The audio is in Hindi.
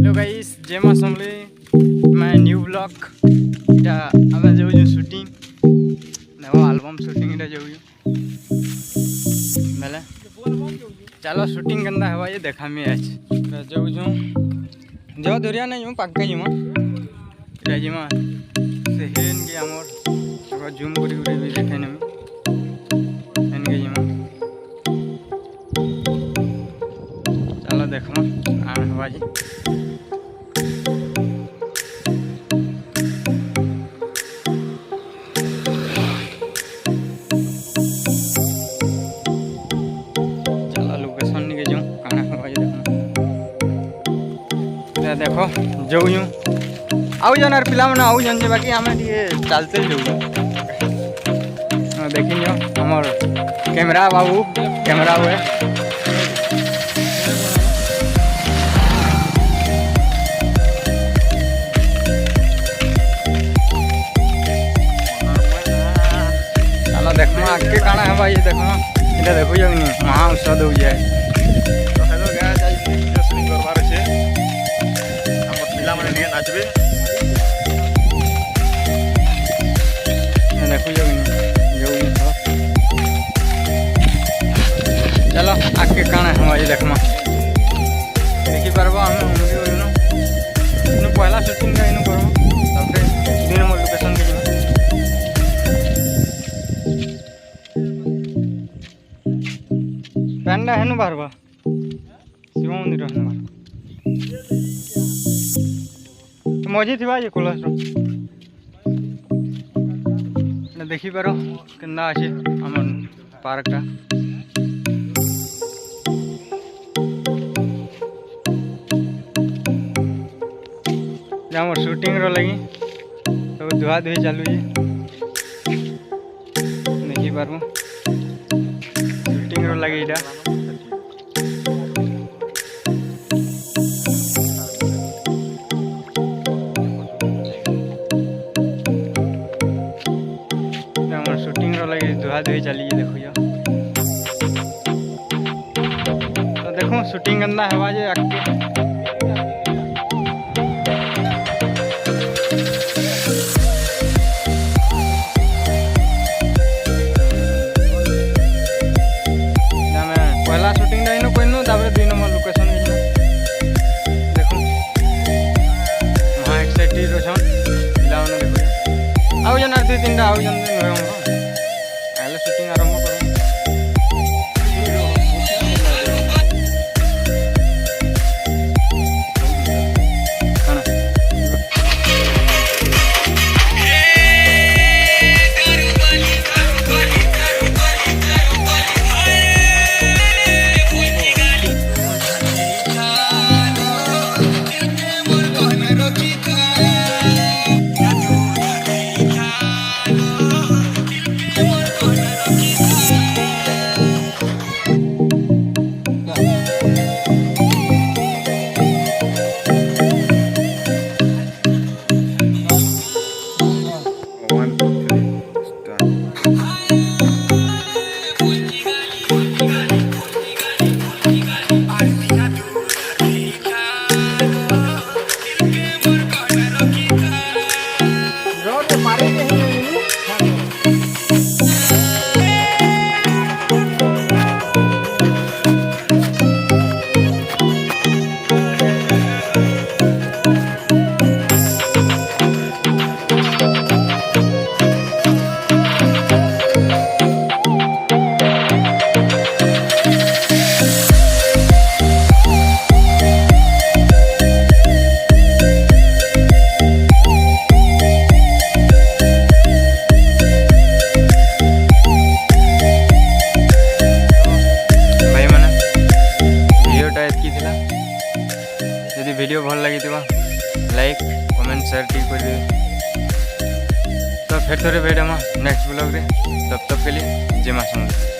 हेलो गाइस जय मां समले मैं न्यू ब्लॉग इटा आमे जाऊ शूटिंग नवा एल्बम शूटिंग इटा जाऊ मेले चलो शूटिंग करना है ये देखा मैं आज जाऊ जो दुरिया नहीं पक्का जीमा इटा जीमा से हिरन के हमर जूम करी उड़ी भी देखे नहीं इनके जीमा चलो देखो आन हवा जी देखो जाऊ आउ जन पिला मैंने आउ जन बाकी आम चलते जाऊ देखी हमर कैमरा बाबू कैमरा हुए चलो देख आगे काना है भाई देख इटा देखु महा उत्सव दौ जाए नाचबे देखो चलो आगे काना हम ये देखमा देखी पारबो हम पहला शूटिंग का इन करबो तबरे 2 नंबर लोकेशन के पैंडा हेनु बारबा शिव मंदिर हेनु बारबा मजी थी ये कलश देखी पार के आम पार्क आम शूटिंग लगी सब धुआ धुई चलू देखी पार शूटिंग लगी इटा धुआ धुई चली देखो तो देखो शूटिंग करना है जे आगे पहला शूटिंग ना कहनु 2 नंबर लोकेशन देखो वहाँ एक्साइटेड अच्छन पिला देखो आउ जन 2-3 आउ जन शूटिंग आरंभ कर वीडियो भल लगी लाइक कमेंट शेयर टी कर तो फिर थोड़े भेट नेक्स्ट ब्लॉग रे तब तक के लिए जय मां समले।